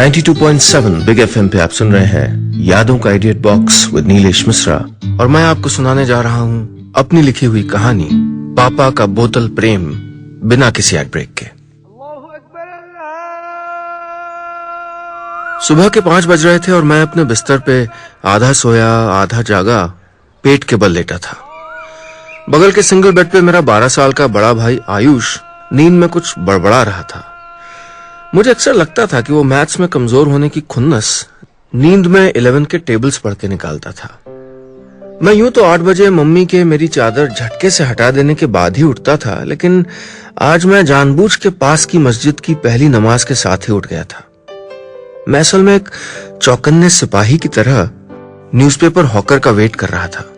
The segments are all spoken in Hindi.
92.7 बिग एफएम पे आप सुन रहे हैं यादों का idiot box with Nilesh Mishra और मैं आपको सुनाने जा रहा हूँ अपनी लिखी हुई कहानी पापा का बोतल प्रेम बिना किसी एड ब्रेक के। सुबह के 5 बज रहे थे और मैं अपने बिस्तर पे आधा सोया आधा जागा पेट के बल लेटा था। बगल के सिंगल बेड पे मेरा 12 साल का बड़ा भाई आयुष नींद में कुछ बड़बड़ा रहा था। मुझे अक्सर लगता था कि वो मैथ्स में कमजोर होने की खुन्नस नींद में 11 के टेबल्स पढ़ के निकालता था। मैं यूं तो 8 बजे मम्मी के मेरी चादर झटके से हटा देने के बाद ही उठता था, लेकिन आज मैं जानबूझ के पास की मस्जिद की पहली नमाज के साथ ही उठ गया था। मैं असल में एक चौकन्ने सिपाही की तरह न्यूज़पेपर हॉकर का वेट कर रहा था।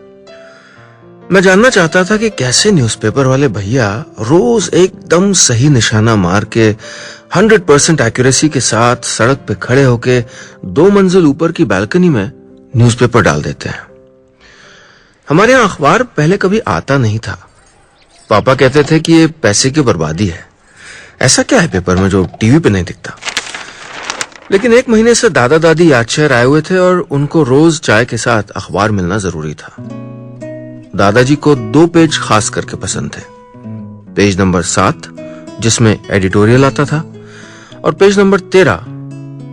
मैं जानना चाहता था कि कैसे न्यूज़पेपर वाले भैया रोज एकदम सही निशाना मार के 100% एक्यूरेसी के साथ सड़क पे खड़े होके 2 मंजिल ऊपर की बालकनी में न्यूज़पेपर डाल देते हैं। हमारे यहाँ अखबार पहले कभी आता नहीं था। पापा कहते थे कि ये पैसे की बर्बादी है, ऐसा क्या है पेपर में जो टीवी पे नहीं दिखता। लेकिन 1 महीने से दादा दादी याद शहर आए हुए थे और उनको रोज चाय के साथ अखबार मिलना जरूरी था। दादाजी को 2 पेज खास करके पसंद थे। पेज नंबर 7 जिसमें एडिटोरियल आता था और पेज नंबर 13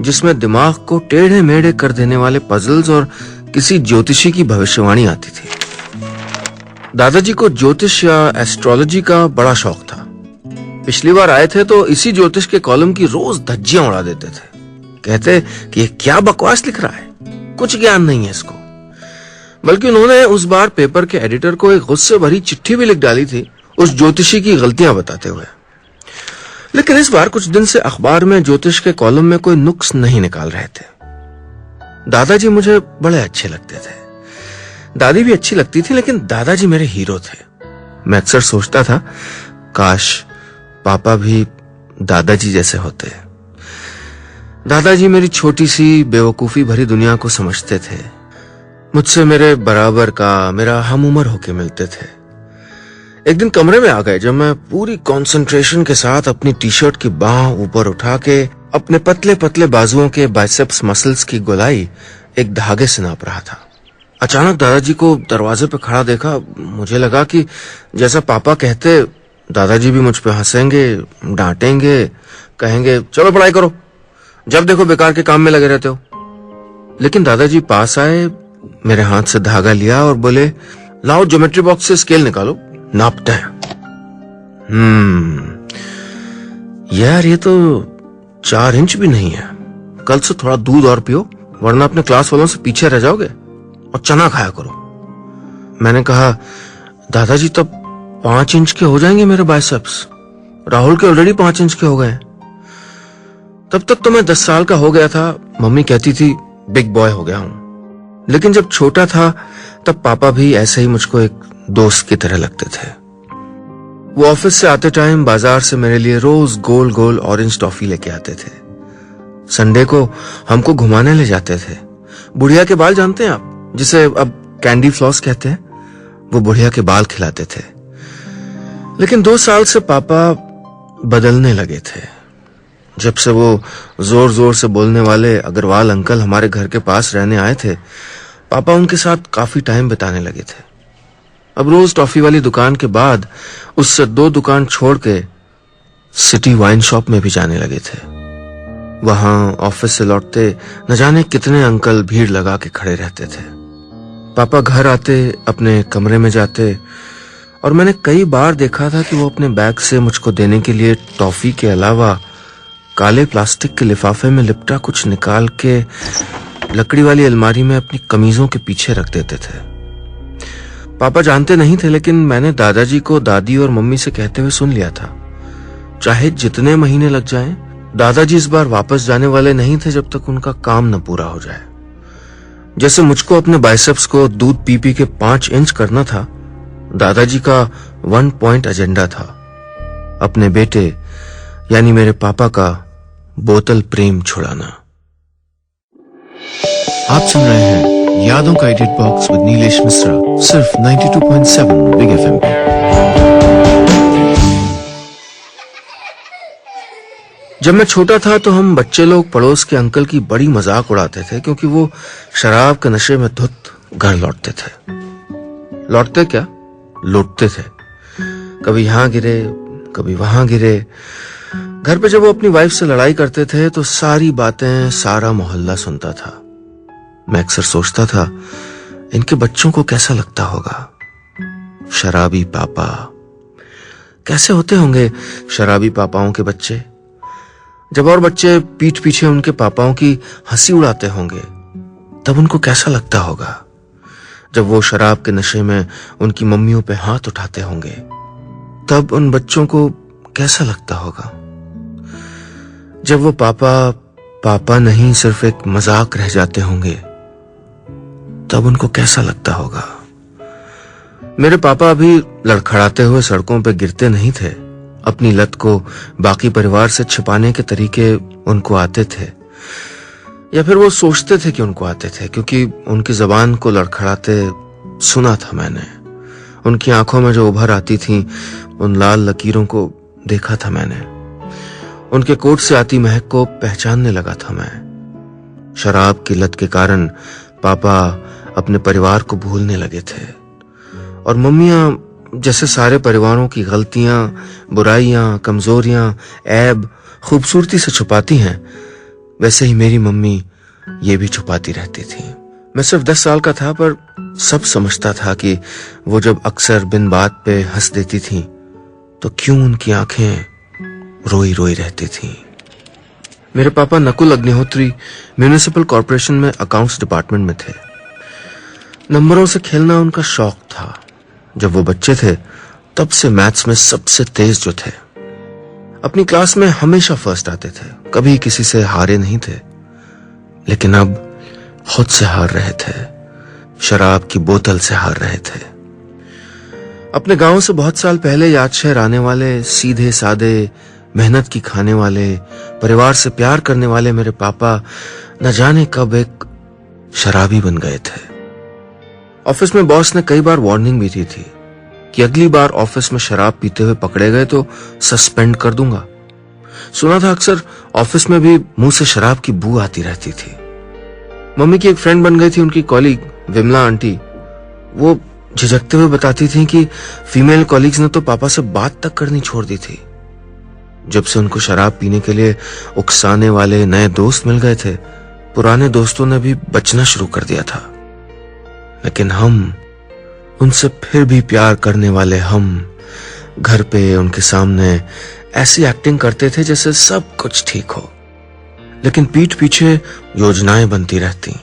जिसमें दिमाग को टेढ़े मेढ़े कर देने वाले पजल्स और किसी ज्योतिषी की भविष्यवाणी आती थी। दादाजी को ज्योतिष या एस्ट्रोलॉजी का बड़ा शौक था। पिछली बार आए थे तो इसी ज्योतिष के कॉलम की रोज धज्जियां उड़ा देते थे। कहते कि ये क्या बकवास लिख रहा है, कुछ ज्ञान नहीं है इसको। बल्कि उन्होंने उस बार पेपर के एडिटर को एक गुस्से भरी चिट्ठी भी लिख डाली थी उस ज्योतिषी की गलतियां बताते हुए। लेकिन इस बार कुछ दिन से अखबार में ज्योतिष के कॉलम में कोई नुक्स नहीं निकाल रहे थे। दादाजी मुझे बड़े अच्छे लगते थे, दादी भी अच्छी लगती थी, लेकिन दादाजी मेरे हीरो थे। मैं अक्सर सोचता था काश पापा भी दादाजी जैसे होते। दादाजी मेरी छोटी सी बेवकूफी भरी दुनिया को समझते थे, मुझसे मेरे बराबर का, मेरा हम उम्र होके मिलते थे। एक दिन कमरे में आ गए जब मैं पूरी कंसंट्रेशन के साथ अपनी टी शर्ट की बांह ऊपर उठा के अपने पतले पतले बाजुओं के बाइसेप्स मसल्स की गोलाई एक धागे से नाप रहा था। अचानक दादाजी को दरवाजे पे खड़ा देखा। मुझे लगा कि जैसा पापा कहते दादाजी भी मुझ पे हंसेंगे, डांटेंगे, कहेंगे चलो पढ़ाई करो, जब देखो बेकार के काम में लगे रहते हो। लेकिन दादाजी पास आए, मेरे हाथ से धागा लिया और बोले लाओ ज्योमेट्री बॉक्स से स्केल निकालो, नापते हैं। यार ये तो 4 इंच भी नहीं है। कल से थोड़ा दूध और पियो वरना अपने क्लास वालों से पीछे रह जाओगे, और चना खाया करो। मैंने कहा दादाजी तब 5 इंच के हो जाएंगे मेरे बाइसेप्स, राहुल के ऑलरेडी 5 इंच के हो गए। तब तक तो मैं 10 साल का हो गया था। मम्मी कहती थी बिग बॉय हो गया हूं। लेकिन जब छोटा था तब पापा भी ऐसे ही मुझको एक दोस्त की तरह लगते थे। वो ऑफिस से आते टाइम बाजार से मेरे लिए रोज गोल गोल ऑरेंज टॉफी लेके आते थे। संडे को हमको घुमाने ले जाते थे। बुढ़िया के बाल जानते हैं आप, जिसे अब कैंडी फ्लॉस कहते हैं, वो बुढ़िया के बाल खिलाते थे। लेकिन 2 साल से पापा बदलने लगे थे। जब से वो जोर जोर से बोलने वाले अग्रवाल अंकल हमारे घर के पास रहने आए थे, पापा उनके साथ काफी टाइम बिताने लगे थे। अब रोज टॉफी वाली दुकान के बाद उससे 2 दुकान छोड़ के सिटी वाइन शॉप में भी जाने लगे थे। वहां ऑफिस से लौटते न जाने कितने अंकल भीड़ लगा के खड़े रहते थे। पापा घर आते, अपने कमरे में जाते और मैंने कई बार देखा था कि वो अपने बैग से मुझको देने के लिए टॉफी के अलावा काले प्लास्टिक के लिफाफे में लिपटा कुछ निकाल के लकड़ी वाली अलमारी में अपनी कमीजों के पीछे रख देते थे। पापा जानते नहीं थे, लेकिन मैंने दादाजी को दादी और मम्मी से कहते हुए सुन लिया था चाहे जितने महीने लग जाएं, दादाजी इस बार वापस जाने वाले नहीं थे जब तक उनका काम न पूरा हो जाए। जैसे मुझको अपने बाइसेप्स को दूध पी पी के 5 इंच करना था, दादाजी का 1 पॉइंट एजेंडा था, अपने बेटे यानी मेरे पापा का बोतल प्रेम छुड़ाना। आप सुन रहे हैं यादों का edit box with Nilesh Mishra, सिर्फ 92.7 बिग एफएम पे। जब मैं छोटा था तो हम बच्चे लोग पड़ोस के अंकल की बड़ी मजाक उड़ाते थे, क्योंकि वो शराब के नशे में धुत घर लौटते थे। लौटते क्या, लौटते थे। कभी यहां गिरे, कभी वहां गिरे। घर पे जब वो अपनी वाइफ से लड़ाई करते थे तो सारी बातें सारा मोहल्ला सुनता था। मैं अक्सर सोचता था, इनके बच्चों को कैसा लगता होगा। शराबी पापा, कैसे होते होंगे शराबी पापाओं के बच्चे। जब और बच्चे पीठ पीछे उनके पापाओं की हंसी उड़ाते होंगे, तब उनको कैसा लगता होगा। जब वो शराब के नशे में उनकी मम्मियों पे हाथ उठाते होंगे, तब उन बच्चों को कैसा लगता होगा। जब वो पापा पापा नहीं सिर्फ एक मजाक रह जाते होंगे, तब उनको कैसा लगता होगा। मेरे पापा अभी लड़खड़ाते हुए सड़कों पे गिरते नहीं थे। अपनी लत को बाकी परिवार से छिपाने के तरीके उनको आते थे, या फिर वो सोचते थे कि उनको आते थे, क्योंकि उनकी जबान को लड़खड़ाते सुना था मैंने। उनकी आंखों में जो उभर आती थी, उन लाल लकीरों को देखा था मैंने। उनके कोट से आती महक को पहचानने लगा था मैं। शराब की लत के कारण पापा अपने परिवार को भूलने लगे थे, और मम्मियां जैसे सारे परिवारों की गलतियां, बुराइयां, कमजोरियां, ऐब खूबसूरती से छुपाती हैं, वैसे ही मेरी मम्मी ये भी छुपाती रहती थी। मैं सिर्फ 10 साल का था, पर सब समझता था कि वो जब अक्सर बिन बात पे हंस देती थी, तो क्यों उनकी आंखें रोई रोई रहती थीं। मेरे पापा नकुल अग्निहोत्री म्यूनिसिपल कॉर्पोरेशन में अकाउंट्स डिपार्टमेंट में थे। नंबरों से खेलना उनका शौक था। जब वो बच्चे थे, तब से मैथ्स में सबसे तेज जो थे। अपनी क्लास में हमेशा फर्स्ट आते थे, कभी किसी से हारे नहीं थे। लेकिन अब खुद से हार रहे थे, शराब की बोतल से हार रहे थे। अपने गांव से बहुत साल पहले याद शहर आने वाले सीधे सादे, मेहनत की खाने वाले, परिवार से प्यार करने वाले मेरे पापा न जाने कब एक शराबी बन गए थे। ऑफिस में बॉस ने कई बार वार्निंग भी दी थी कि अगली बार ऑफिस में शराब पीते हुए पकड़े गए तो सस्पेंड कर दूंगा। सुना था अक्सर ऑफिस में भी मुंह से शराब की बू आती रहती थी। मम्मी की एक फ्रेंड बन गई थी उनकी कॉलीग विमला आंटी। वो झिझकते हुए बताती थी कि फीमेल कॉलीग्स ने तो पापा से बात तक करनी छोड़ दी थी। जब से उनको शराब पीने के लिए उकसाने वाले नए दोस्त मिल गए थे, पुराने दोस्तों ने भी बचना शुरू कर दिया था। लेकिन हम, उनसे फिर भी प्यार करने वाले हम, घर पे उनके सामने ऐसी एक्टिंग करते थे जैसे सब कुछ ठीक हो, लेकिन पीठ पीछे योजनाएं बनती रहती।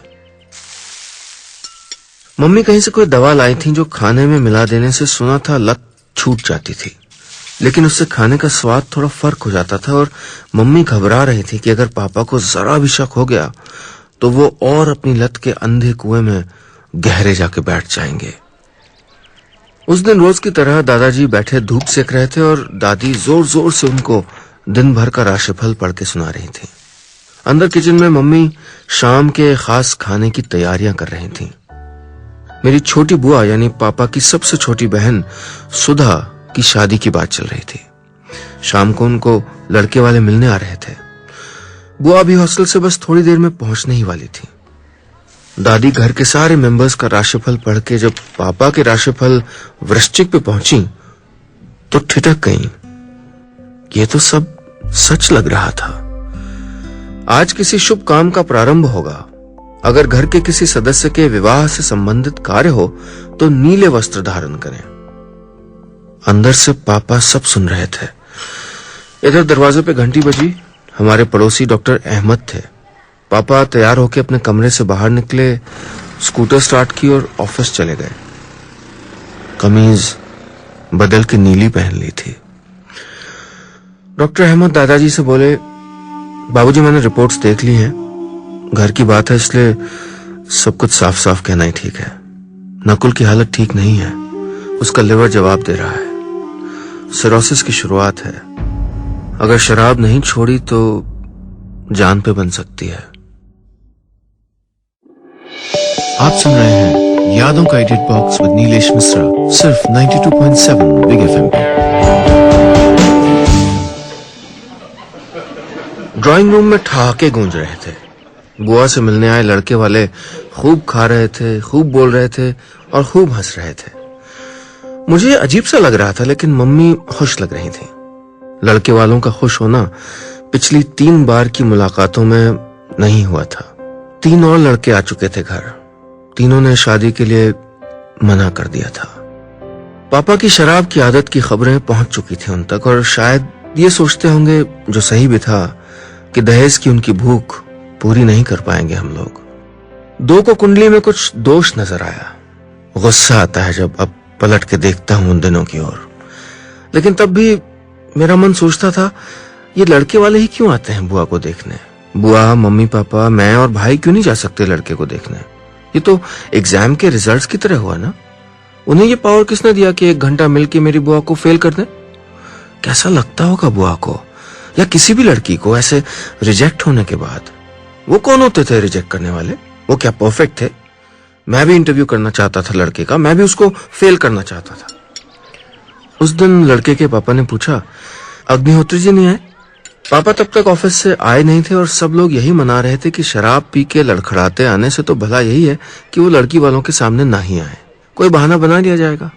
मम्मी कहीं से कोई दवा लाई थी जो खाने में मिला देने से सुना था लत छूट जाती थी, लेकिन उससे खाने का स्वाद थोड़ा फर्क हो जाता था। और मम्मी घबरा रही थी कि अगर पापा को जरा भी शक हो गया तो वो और अपनी लत के अंधे कुएं में गहरे जाके बैठ जाएंगे। उस दिन रोज की तरह दादाजी बैठे धूप सेक रहे थे और दादी जोर जोर से उनको दिन भर का राशिफल पढ़ के सुना रही थी। अंदर किचन में मम्मी शाम के खास खाने की तैयारियां कर रही थी। मेरी छोटी बुआ यानी पापा की सबसे छोटी बहन सुधा की शादी की बात चल रही थी। शाम को उनको लड़के वाले मिलने आ रहे थे। बुआ भी हॉस्टल से बस थोड़ी देर में पहुंचने ही वाली थी। दादी घर के सारे मेंबर्स का राशिफल पढ़ के जब पापा के राशिफल वृश्चिक पे पहुंची तो ठिठक गईं। ये तो सब सच लग रहा था। आज किसी शुभ काम का प्रारंभ होगा। अगर घर के किसी सदस्य के विवाह से संबंधित कार्य हो तो नीले वस्त्र धारण करें। अंदर से पापा सब सुन रहे थे। इधर दरवाजे पे घंटी बजी। हमारे पड़ोसी डॉक्टर अहमद थे। पापा तैयार होकर अपने कमरे से बाहर निकले, स्कूटर स्टार्ट की और ऑफिस चले गए। कमीज बदल के नीली पहन ली थी। डॉक्टर अहमद दादाजी से बोले, बाबूजी मैंने रिपोर्ट्स देख ली हैं। घर की बात है इसलिए सब कुछ साफ साफ कहना ही ठीक है। नकुल की हालत ठीक नहीं है। उसका लिवर जवाब दे रहा है। सिरोसिस की शुरुआत है। अगर शराब नहीं छोड़ी तो जान पे बन सकती है। आप सुन रहे हैं यादों का edit box with Nilesh Mishra, सिर्फ 92.7 बिग एफएम पे। ड्राइंग रूम में ठहाके गूंज रहे थे। बुआ से मिलने आए लड़के वाले खूब खा रहे थे, खूब बोल रहे थे और खूब हंस रहे थे। मुझे अजीब सा लग रहा था, लेकिन मम्मी खुश लग रही थी। लड़के वालों का खुश होना पिछली 3 बार की मुलाकातों में नहीं हुआ था। 3 और लड़के आ चुके थे घर। तीनों ने शादी के लिए मना कर दिया था। पापा की शराब की आदत की खबरें पहुंच चुकी थी उन तक, और शायद ये सोचते होंगे, जो सही भी था, कि दहेज की उनकी भूख पूरी नहीं कर पाएंगे हम लोग। 2 को कुंडली में कुछ दोष नजर आया। गुस्सा आता है जब अब पलट के देखता हूं उन दिनों की ओर, लेकिन तब भी मेरा मन सोचता था, ये लड़के वाले ही क्यों आते हैं बुआ को देखने? बुआ, मम्मी, पापा, मैं और भाई क्यों नहीं जा सकते लड़के को देखने? ये तो एग्जाम के रिजल्ट्स की तरह हुआ ना। उन्हें ये पावर किसने दिया कि 1 घंटा मिलके मेरी बुआ को फेल कर दें? कैसा लगता होगा बुआ को, या किसी भी लड़की को, ऐसे रिजेक्ट होने के बाद? वो कौन होते थे रिजेक्ट करने वाले? वो क्या परफेक्ट थे? मैं भी इंटरव्यू करना चाहता था लड़के का, मैं भी उसको फेल करना चाहता था। उस दिन लड़के के पापा ने पूछा, अग्निहोत्री जी नहीं आए? पापा तब तक ऑफिस से आए नहीं थे और सब लोग यही मना रहे थे कि शराब पी के लड़खड़ाते आने से तो भला यही है कि वो लड़की वालों के सामने ना ही आए, कोई बहाना बना लिया जाएगा।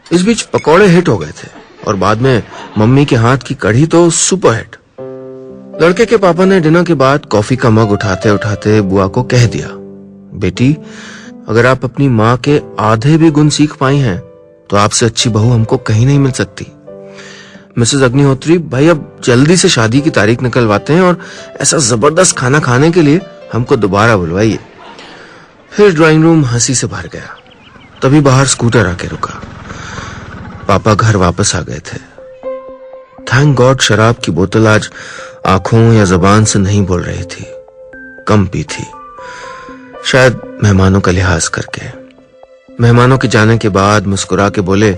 इस बीच पकौड़े हिट हो गए थे और बाद में मम्मी के हाथ की कढ़ी तो सुपर हिट। लड़के के पापा ने डिनर के बाद कॉफी का मग उठाते उठाते बुआ को कह दिया, बेटी, अगर आप अपनी माँ के आधे भी गुण सीख पाई हैं तो आपसे अच्छी बहू हमको कहीं नहीं मिल सकती। मिसेस अग्निहोत्री, भाई अब जल्दी से शादी की तारीख निकलवाते हैं और ऐसा जबरदस्त खाना खाने के लिए हमको दोबारा बुलवाइए। फिर ड्राइंग रूम हंसी से भर गया। तभी बाहर स्कूटर आके रुका। पापा घर वापस आ गए थे। थैंक गॉड शराब की बोतल आज आंखों या जबान से नहीं बोल रही थी, कम पी थी, शायद मेहमानों का लिहाज करके। मेहमानों के जाने के बाद मुस्कुरा के बोले,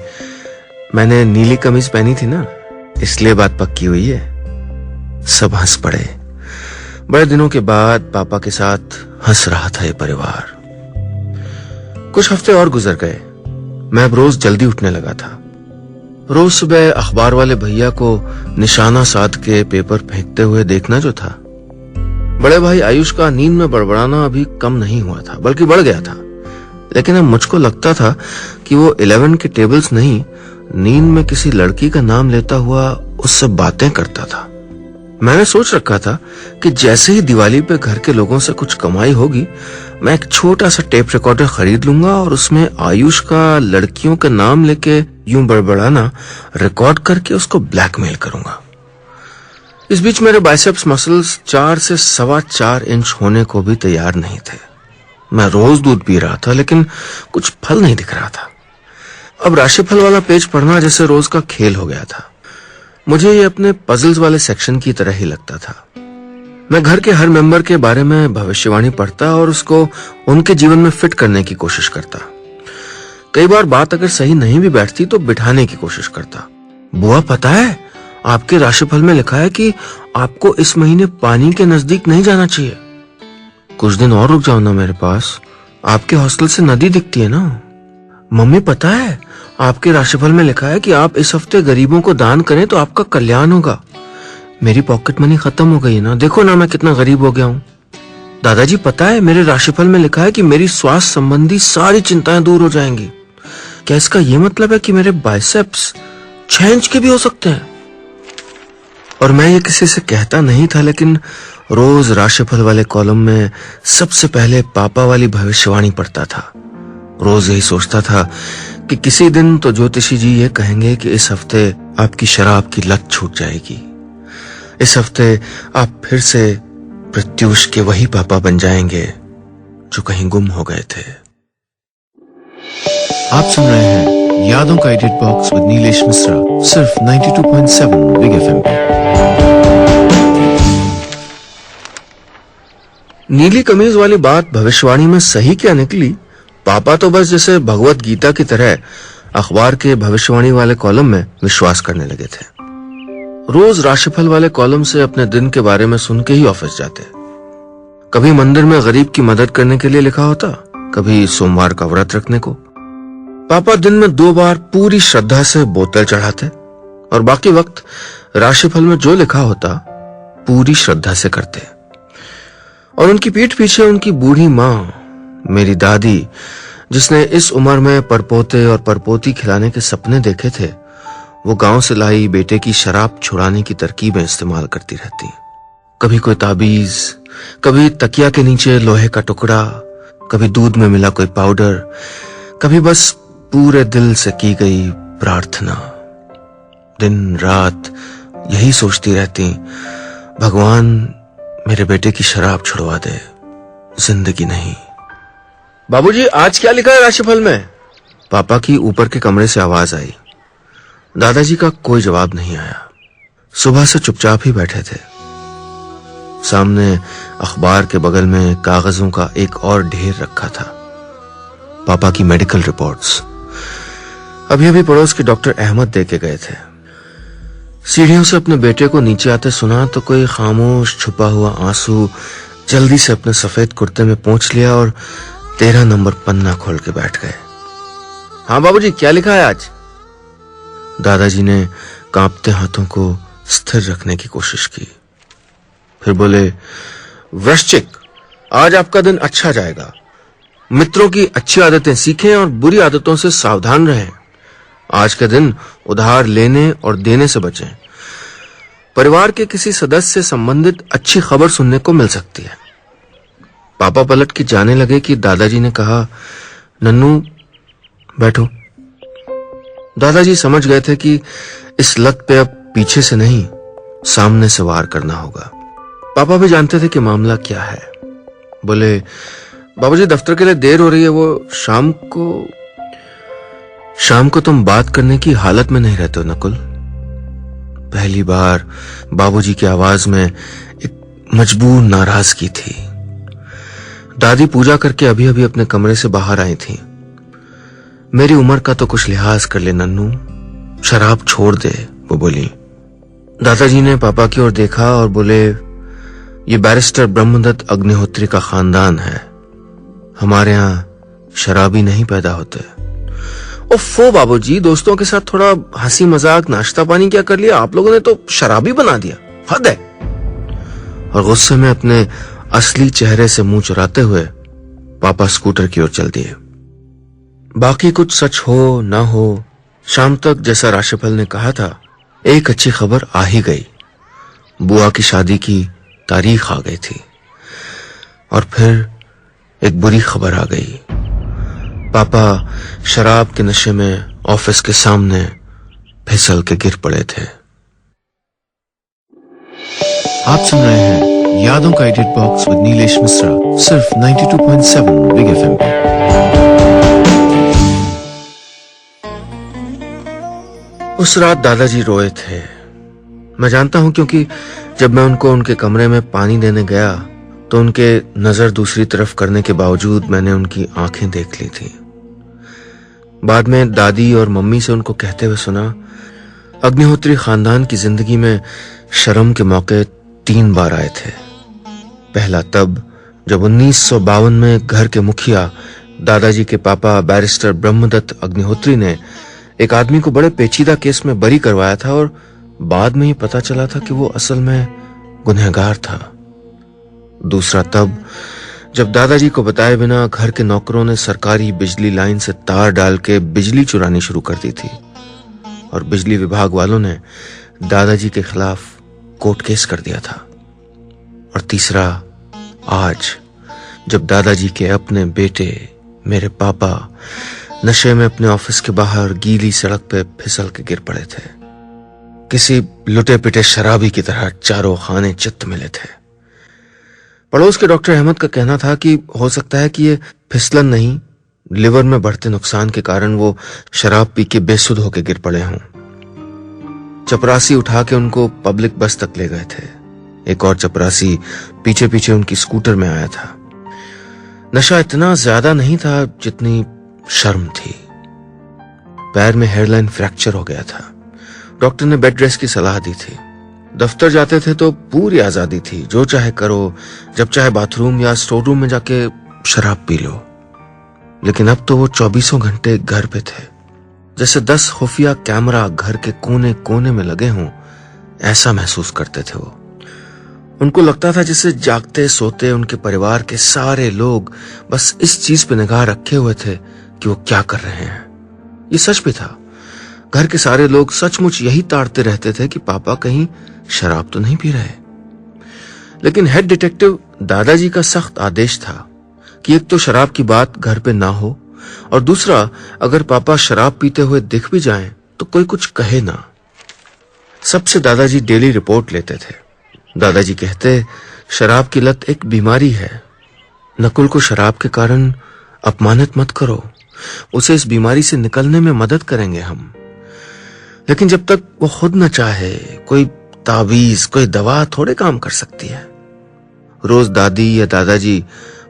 मैंने नीली कमीज पहनी थी ना, इसलिए बात पक्की हुई है। सब हंस पड़े। बड़े दिनों के बाद पापा के साथ हंस रहा था ये परिवार। कुछ हफ्ते और गुजर गए। मैं अब रोज जल्दी उठने लगा था। रोज सुबह अखबार वाले भैया को निशाना साध के पेपर फेंकते हुए देखना जो था। बड़े भाई आयुष का नींद में बड़बड़ाना अभी कम नहीं हुआ था, बल्कि बढ़ गया था। लेकिन अब मुझको लगता था कि वो 11 के टेबल्स नहीं, नींद में किसी लड़की का नाम लेता हुआ उससे बातें करता था। मैंने सोच रखा था कि जैसे ही दिवाली पे घर के लोगों से कुछ कमाई होगी, मैं एक छोटा सा टेप रिकॉर्डर खरीद लूंगा और उसमें आयुष का लड़कियों का नाम लेके यूं बड़बड़ाना रिकॉर्ड करके उसको ब्लैकमेल करूंगा। इस बीच मेरे बाइसेप्स मसल्स 4 से 4.25 इंच होने को भी तैयार नहीं थे। मैं रोज दूध पी रहा था, लेकिन कुछ फल नहीं दिख रहा था। अब राशिफल वाला पेज पढ़ना जैसे रोज का खेल हो गया था। मुझे ये अपने पजल्स वाले सेक्शन की तरह ही लगता था। मैं घर के हर मेंबर के बारे में भविष्यवाणी पढ़ता और उसको उनके जीवन में फिट करने की कोशिश करता। कई बार बात अगर सही नहीं भी बैठती तो बिठाने की कोशिश करता। बुआ, पता है आपके राशिफल में लिखा है कि आपको इस महीने पानी के नजदीक नहीं जाना चाहिए। कुछ दिन और रुक जाओ ना मेरे पास, आपके हॉस्टल से नदी दिखती है ना। मम्मी, पता है आपके राशिफल में लिखा है कि आप इस हफ्ते गरीबों को दान करें तो आपका कल्याण होगा। मेरी पॉकेट मनी खत्म हो गई है ना, देखो ना मैं कितना गरीब हो गया हूँ। दादाजी, पता है मेरे राशिफल में लिखा है कि मेरी स्वास्थ्य संबंधी सारी चिंताएं दूर हो जाएंगी। क्या इसका ये मतलब है कि मेरे बाइसेप्स 6 इंच के भी हो सकते हैं? और मैं ये किसी से कहता नहीं था, लेकिन रोज राशिफल वाले कॉलम में सबसे पहले पापा वाली भविष्यवाणी पढ़ता था। रोज यही सोचता था कि किसी दिन तो ज्योतिषी जी ये कहेंगे कि इस हफ्ते आपकी शराब की लत छूट जाएगी। इस हफ्ते आप फिर से प्रत्युष के वही पापा बन जाएंगे जो कहीं गुम हो गए थे। आप सुन रहे हैं यादों का edit box with Nilesh Mishra, सिर्फ 92.7 बिग एफएम पे। नीली कमीज वाली बात भविष्यवाणी में सही क्या निकली? पापा तो बस जैसे भगवत गीता की तरह अखबार के भविष्यवाणी वाले कॉलम में विश्वास करने लगे थे। रोज राशिफल वाले कॉलम से अपने दिन के बारे में सुन के ही ऑफिस जाते। कभी मंदिर में गरीब की मदद करने के लिए लिखा होता, कभी सोमवार का व्रत रखने को। पापा दिन में 2 बार पूरी श्रद्धा से बोतल चढ़ाते और बाकी वक्त राशिफल में जो लिखा होता पूरी श्रद्धा से करते। और उनकी पीठ पीछे उनकी बूढ़ी माँ, मेरी दादी, जिसने इस उम्र में परपोते और परपोती खिलाने के सपने देखे थे, वो गांव से लाई बेटे की शराब छुड़ाने की तरकीबें इस्तेमाल करती रहती। कभी कोई ताबीज, कभी तकिया के नीचे लोहे का टुकड़ा, कभी दूध में मिला कोई पाउडर, कभी बस पूरे दिल से की गई प्रार्थना। दिन रात यही सोचती रहती, भगवान मेरे बेटे की शराब छुड़वा दे, जिंदगी नहीं। बाबूजी, आज क्या लिखा है राशिफल में? पापा की ऊपर के कमरे से आवाज आई। दादाजी का कोई जवाब नहीं आया। सुबह से चुपचाप ही बैठे थे। सामने अखबार के बगल में कागजों का एक और ढेर रखा था, पापा की मेडिकल रिपोर्ट्स। अभी अभी पड़ोस के डॉक्टर अहमद दे के गए थे। सीढ़ियों से अपने बेटे को नीचे आते सुना तो कोई खामोश छुपा हुआ आंसू जल्दी से अपने सफेद कुर्ते में पोंछ लिया और 13 नंबर पन्ना खोल के बैठ गए। हाँ बाबूजी, क्या लिखा है आज? दादाजी ने कांपते हाथों को स्थिर रखने की कोशिश की, फिर बोले, वृश्चिक, आज आपका दिन अच्छा जाएगा। मित्रों की अच्छी आदतें सीखें और बुरी आदतों से सावधान रहें। आज के दिन उधार लेने और देने से बचें। परिवार के किसी सदस्य से संबंधित अच्छी खबर सुनने को मिल सकती है। पापा पलट के जाने लगे कि दादाजी ने कहा, नन्नू बैठो। दादाजी समझ गए थे कि इस लत पे अब पीछे से नहीं, सामने से वार करना होगा। पापा भी जानते थे कि मामला क्या है। बोले, बाबूजी, दफ्तर के लिए देर हो रही है, वो शाम को तुम बात करने की हालत में नहीं रहते हो नकुल। पहली बार बाबूजी की आवाज में एक मजबूर नाराजगी थी। दादी पूजा करके अभी अभी अपने कमरे से बाहर आई थी। मेरी उम्र का तो कुछ लिहाज कर ले नन्नू, शराब छोड़ दे, वो बोली। दादाजी ने पापा की ओर देखा और बोले, ये बैरिस्टर ब्रह्मदत्त अग्निहोत्री का खानदान है, हमारे यहाँ शराबी नहीं पैदा होते। ओफो बाबूजी, दोस्तों के साथ थोड़ा हंसी मजाक नाश्ता पानी क्या कर लिया, आप लोगों ने तो शराबी बना दिया, हद है। और गुस्से में अपने असली चेहरे से मुंह चुराते हुए पापा स्कूटर की ओर चल दिए। बाकी कुछ सच हो ना हो, शाम तक जैसा राशिफल ने कहा था, एक अच्छी खबर आ ही गई। बुआ की शादी की तारीख आ गई थी और फिर एक बुरी खबर आ गई। पापा शराब के नशे में ऑफिस के सामने फिसल के गिर पड़े थे। आप सुन रहे हैं यादों का edit box with Nilesh Mishra, सिर्फ 92.7 बिग एफएम पे। उस रात दादाजी रोए थे। मैं जानता हूं, क्योंकि जब मैं उनको उनके कमरे में पानी देने गया तो उनके नजर दूसरी तरफ करने के बावजूद मैंने उनकी आंखें देख ली थी। बाद में दादी और मम्मी से उनको कहते हुए सुना, अग्निहोत्री खानदान की जिंदगी में शर्म के मौके 3 बार आए थे। पहला तब जब 1952 में घर के मुखिया दादाजी के पापा बैरिस्टर ब्रह्मदत्त अग्निहोत्री ने एक आदमी को बड़े पेचीदा केस में बरी करवाया था और बाद में ही पता चला था कि वो असल में गुनहगार था। दूसरा तब जब दादाजी को बताए बिना घर के नौकरों ने सरकारी बिजली लाइन से तार डाल के बिजली चुरानी शुरू कर दी थी और बिजली विभाग वालों ने दादाजी के खिलाफ कोर्ट केस कर दिया था। और तीसरा आज जब दादाजी के अपने बेटे मेरे पापा नशे में अपने ऑफिस के बाहर गीली सड़क पे फिसल के गिर पड़े थे। किसी लुटे पिटे शराबी की तरह चारों खाने चित्त मिले थे। पड़ोस के डॉक्टर अहमद का कहना था कि हो सकता है कि ये फिसलन नहीं, लिवर में बढ़ते नुकसान के कारण वो शराब पी के बेसुध होकर गिर पड़े हों। चपरासी उठा के उनको पब्लिक बस तक ले गए थे। एक और चपरासी पीछे पीछे उनकी स्कूटर में आया था। नशा इतना ज्यादा नहीं था जितनी शर्म थी। पैर में हेयरलाइन फ्रैक्चर हो गया था। डॉक्टर ने बेड रेस्ट की सलाह दी थी। दफ्तर जाते थे तो पूरी आजादी थी, जो चाहे करो, जब चाहे बाथरूम या स्टोर रूम में जाके शराब पी लो। लेकिन अब तो वो 24 घंटे घर पे थे, जैसे 10 खुफिया कैमरा घर के कोने कोने में लगे हों, ऐसा महसूस करते थे वो। उनको लगता था जैसे जागते सोते उनके परिवार के सारे लोग बस इस चीज पे निगाह रखे हुए थे कि वो क्या कर रहे हैं। ये सच भी था। घर के सारे लोग सचमुच यही ताड़ते रहते थे कि पापा कहीं शराब तो नहीं पी रहे। लेकिन हेड डिटेक्टिव दादाजी का सख्त आदेश था कि एक तो शराब की बात घर पे ना हो, और दूसरा अगर पापा शराब पीते हुए दिख भी जाएं तो कोई कुछ कहे ना। सबसे दादाजी डेली रिपोर्ट लेते थे। दादाजी कहते, शराब की लत एक बीमारी है। नकुल को शराब के कारण अपमानित मत करो, उसे इस बीमारी से निकलने में मदद करेंगे हम। लेकिन जब तक वो खुद न चाहे, कोई तावीज, कोई दवा थोड़े काम कर सकती है। रोज दादी या दादाजी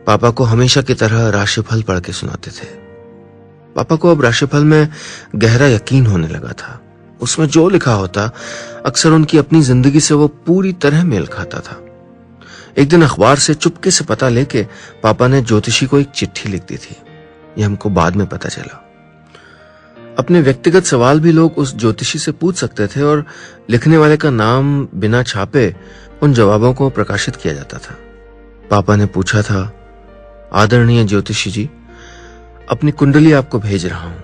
पापा को हमेशा की तरह राशिफल पढ़ के सुनाते थे। पापा को अब राशिफल में गहरा यकीन होने लगा था। उसमें जो लिखा होता अक्सर उनकी अपनी जिंदगी से वो पूरी तरह मेल खाता था। एक दिन अखबार से चुपके से पता लेके पापा ने ज्योतिषी को एक चिट्ठी लिख दी थी। ये हमको बाद में पता चला। अपने व्यक्तिगत सवाल भी लोग उस ज्योतिषी से पूछ सकते थे और लिखने वाले का नाम बिना छापे उन जवाबों को प्रकाशित किया जाता था। पापा ने पूछा था, आदरणीय ज्योतिषी जी, अपनी कुंडली आपको भेज रहा हूं।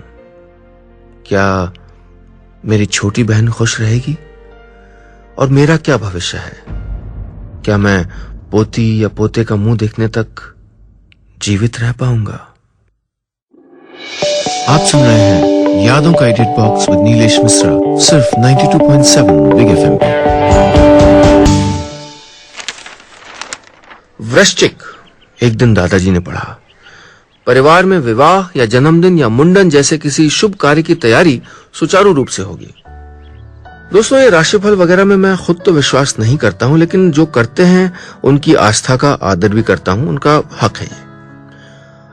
क्या मेरी छोटी बहन खुश रहेगी? और मेरा क्या भविष्य है? क्या मैं पोती या पोते का मुंह देखने तक जीवित रह पाऊंगा? आप सुन रहे हैं यादों का edit box with Nilesh Mishra, सिर्फ 92.7 बिग एफएम पे। वृश्चिक। एक दिन दादाजी ने पढ़ा, परिवार में विवाह या जन्मदिन या मुंडन जैसे किसी शुभ कार्य की तैयारी सुचारू रूप से होगी। दोस्तों, ये राशिफल वगैरह में मैं खुद तो विश्वास नहीं करता हूं, लेकिन जो करते हैं उनकी आस्था का आदर भी करता हूं, उनका हक है ये।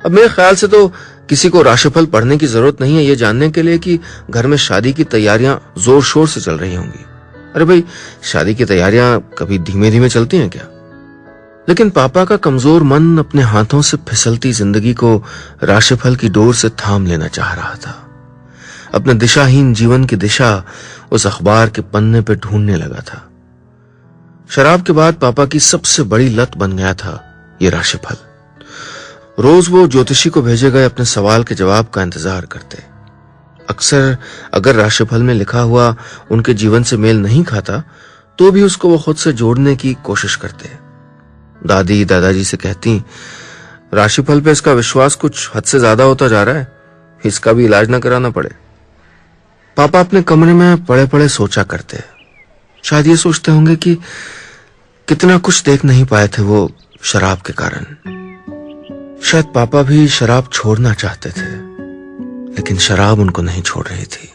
अब मेरे ख्याल से तो किसी को राशिफल पढ़ने की जरूरत नहीं है ये जानने के लिए कि घर में शादी की तैयारियां जोर शोर से चल रही होंगी। अरे भाई, शादी की तैयारियां कभी धीमे धीमे चलती हैं क्या? लेकिन पापा का कमजोर मन अपने हाथों से फिसलती जिंदगी को राशिफल की डोर से थाम लेना चाह रहा था। अपने दिशाहीन जीवन की दिशा उस अखबार के पन्ने पे ढूंढने लगा था। शराब के बाद पापा की सबसे बड़ी लत बन गया था ये राशिफल। रोज वो ज्योतिषी को भेजे गए अपने सवाल के जवाब का इंतजार करते। अक्सर अगर राशिफल में लिखा हुआ उनके जीवन से मेल नहीं खाता तो भी उसको वो खुद से जोड़ने की कोशिश करते। दादी दादाजी से कहती, राशिफल पे इसका विश्वास कुछ हद से ज्यादा होता जा रहा है, इसका भी इलाज ना कराना पड़े। पापा अपने कमरे में पड़े पड़े सोचा करते। शायद ये सोचते होंगे कि कितना कुछ देख नहीं पाए थे वो शराब के कारण। शायद पापा भी शराब छोड़ना चाहते थे, लेकिन शराब उनको नहीं छोड़ रही थी।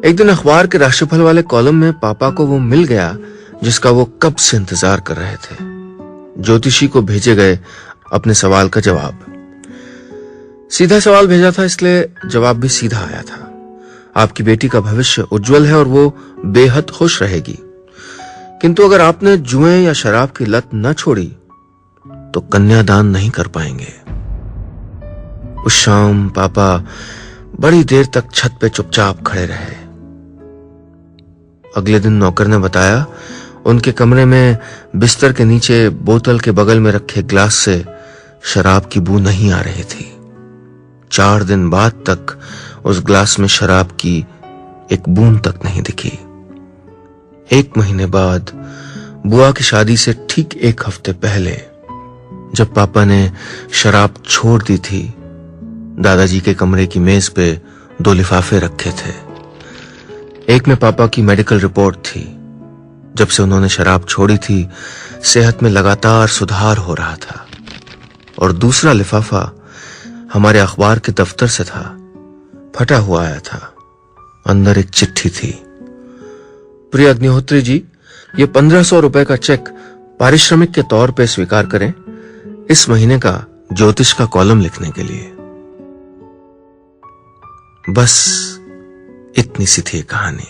एक दिन अखबार के राशिफल वाले कॉलम में पापा को वो मिल गया जिसका वो कब से इंतजार कर रहे थे। ज्योतिषी को भेजे गए अपने सवाल का जवाब। सीधा सवाल भेजा था, इसलिए जवाब भी सीधा आया था। आपकी बेटी का भविष्य उज्जवल है और वो बेहद खुश रहेगी, किंतु अगर आपने जुए या शराब की लत न छोड़ी तो कन्यादान नहीं कर पाएंगे। उस शाम पापा बड़ी देर तक छत पे चुपचाप खड़े रहे। अगले दिन नौकर ने बताया, उनके कमरे में बिस्तर के नीचे बोतल के बगल में रखे ग्लास से शराब की बू नहीं आ रही थी। 4 दिन बाद तक उस ग्लास में शराब की एक बूंद तक नहीं दिखी। 1 महीने बाद बुआ की शादी से ठीक 1 हफ्ते पहले जब पापा ने शराब छोड़ दी थी, दादाजी के कमरे की मेज पे 2 लिफाफे रखे थे। एक में पापा की मेडिकल रिपोर्ट थी। जब से उन्होंने शराब छोड़ी थी, सेहत में लगातार सुधार हो रहा था। और दूसरा लिफाफा हमारे अखबार के दफ्तर से था, फटा हुआ आया था। अंदर एक चिट्ठी थी। प्रिय अग्निहोत्री जी, ये 1500 रुपए का चेक पारिश्रमिक के तौर पे स्वीकार करें, इस महीने का ज्योतिष का कॉलम लिखने के लिए। बस इतनी सी थी कहानी।